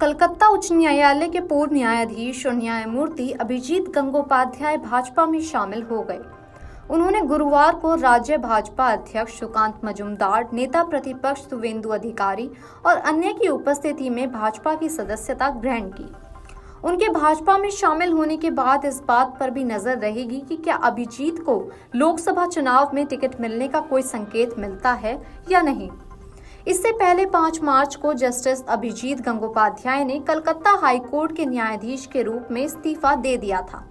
कलकत्ता उच्च न्यायालय के पूर्व न्यायाधीश और न्यायमूर्ति अभिजीत गंगोपाध्याय भाजपा में शामिल हो गए। उन्होंने गुरुवार को राज्य भाजपा अध्यक्ष सुकांत मजूमदार, नेता प्रतिपक्ष शुवेंदु अधिकारी और अन्य की उपस्थिति में भाजपा की सदस्यता ग्रहण की। उनके भाजपा में शामिल होने के बाद इस बात पर भी नजर रहेगी कि क्या अभिजीत को लोकसभा चुनाव में टिकट मिलने का कोई संकेत मिलता है या नहीं। इससे पहले 5 मार्च को जस्टिस अभिजीत गंगोपाध्याय ने कलकत्ता हाईकोर्ट के न्यायाधीश के रूप में इस्तीफा दे दिया था।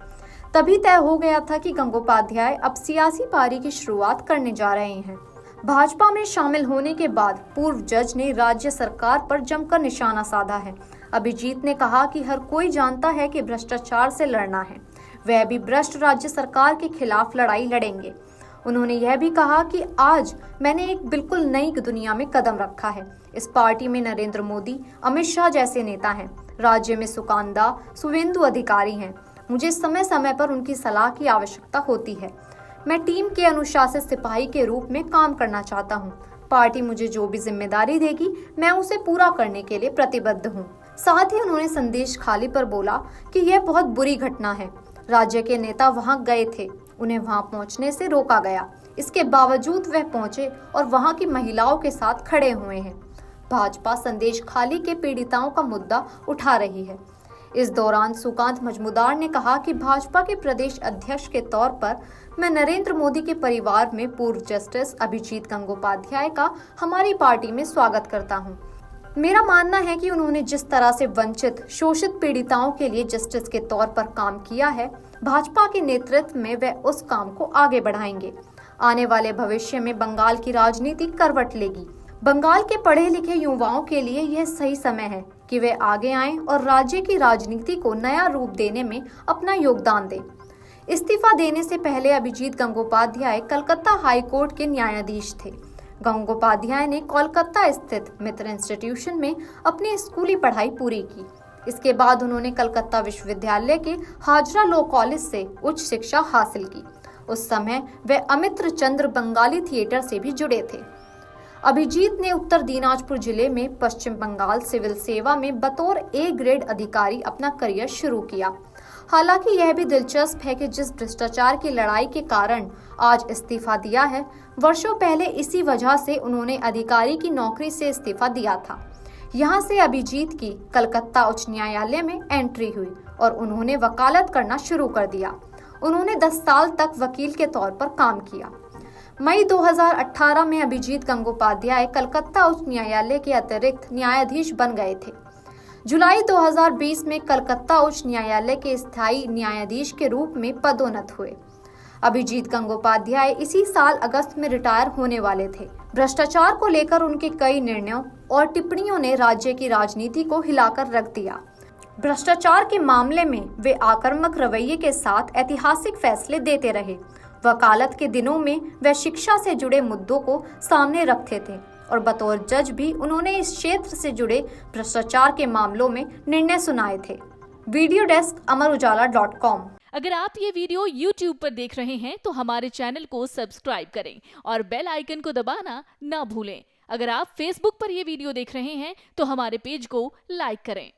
तभी तय हो गया था कि गंगोपाध्याय अब सियासी पारी की शुरुआत करने जा रहे हैं। भाजपा में शामिल होने के बाद पूर्व जज ने राज्य सरकार पर जमकर निशाना साधा है। अभिजीत ने कहा कि हर कोई जानता है कि भ्रष्टाचार से लड़ना है, वह भी भ्रष्ट राज्य सरकार के खिलाफ लड़ाई लड़ेंगे। उन्होंने यह भी कहा कि आज मैंने एक बिल्कुल नई दुनिया में कदम रखा है। इस पार्टी में नरेंद्र मोदी, अमित शाह जैसे नेता हैं, राज्य में सुकांदा, शुवेंदु अधिकारी हैं। मुझे समय समय पर उनकी सलाह की आवश्यकता होती है। मैं टीम के अनुशासित सिपाही के रूप में काम करना चाहता हूँ। पार्टी मुझे जो भी जिम्मेदारी देगी, मैं उसे पूरा करने के लिए प्रतिबद्ध हूँ। साथ ही उन्होंने संदेश खाली पर बोला कि यह बहुत बुरी घटना है। राज्य के नेता वहां गए थे, उन्हें वहां पहुंचने से रोका गया। इसके बावजूद वह पहुंचे और वहां की महिलाओं के साथ खड़े हुए हैं। भाजपा संदेश खाली के पीड़िताओं का मुद्दा उठा रही है। इस दौरान सुकांत मजूमदार ने कहा कि भाजपा के प्रदेश अध्यक्ष के तौर पर मैं नरेंद्र मोदी के परिवार में पूर्व जस्टिस अभिजीत गंगोपाध्याय का हमारी पार्टी में स्वागत करता हूं। मेरा मानना है कि उन्होंने जिस तरह से वंचित, शोषित पीड़िताओं के लिए जस्टिस के तौर पर काम किया है, भाजपा के नेतृत्व में वह उस काम को आगे बढ़ाएंगे। आने वाले भविष्य में बंगाल की राजनीति करवट लेगी। बंगाल के पढ़े लिखे युवाओं के लिए यह सही समय है कि वे आगे आएं और राज्य की राजनीति को नया रूप देने में अपना योगदान दें। इस्तीफा देने से पहले अभिजीत गंगोपाध्याय कलकत्ता हाईकोर्ट के न्यायाधीश थे। गंगोपाध्याय ने कोलकाता स्थित मित्र इंस्टीट्यूशन में अपनी स्कूली पढ़ाई पूरी की। इसके बाद उन्होंने कलकत्ता विश्वविद्यालय के हाजरा लॉ कॉलेज से उच्च शिक्षा हासिल की। उस समय वे अमित्र चंद्र बंगाली थिएटर से भी जुड़े थे। अभिजीत ने उत्तर दिनाजपुर जिले में पश्चिम बंगाल सिविल सेवा में बतौर ए ग्रेड अधिकारी अपना करियर शुरू किया। हालांकि यह भी दिलचस्प है कि जिस भ्रष्टाचार की लड़ाई के कारण आज इस्तीफा दिया है, वर्षों पहले इसी वजह से उन्होंने अधिकारी की नौकरी से इस्तीफा दिया था। यहाँ से अभिजीत की कलकत्ता उच्च न्यायालय में एंट्री हुई और उन्होंने वकालत करना शुरू कर दिया। उन्होंने 10 साल तक वकील के तौर पर काम किया। मई 2018 में अभिजीत गंगोपाध्याय कलकत्ता उच्च न्यायालय के अतिरिक्त न्यायाधीश बन गए थे। जुलाई 2020 में कलकत्ता उच्च न्यायालय के स्थायी न्यायाधीश के रूप में पदोन्नत हुए। अभिजीत गंगोपाध्याय इसी साल अगस्त में रिटायर होने वाले थे। भ्रष्टाचार को लेकर उनके कई निर्णयों और टिप्पणियों ने राज्य की राजनीति को हिलाकर रख दिया। भ्रष्टाचार के मामले में वे आक्रामक रवैये के साथ ऐतिहासिक फैसले देते रहे। वकालत के दिनों में वे शिक्षा से जुड़े मुद्दों को सामने रखते थे और बतौर जज भी उन्होंने इस क्षेत्र से जुड़े भ्रष्टाचार के मामलों में निर्णय सुनाए थे। वीडियो डेस्क अमरउजाला.com। अगर आप ये वीडियो YouTube पर देख रहे हैं तो हमारे चैनल को सब्सक्राइब करें और बेल आइकन को दबाना ना भूलें। अगर आप Facebook पर ये वीडियो देख रहे हैं तो हमारे पेज को लाइक करें।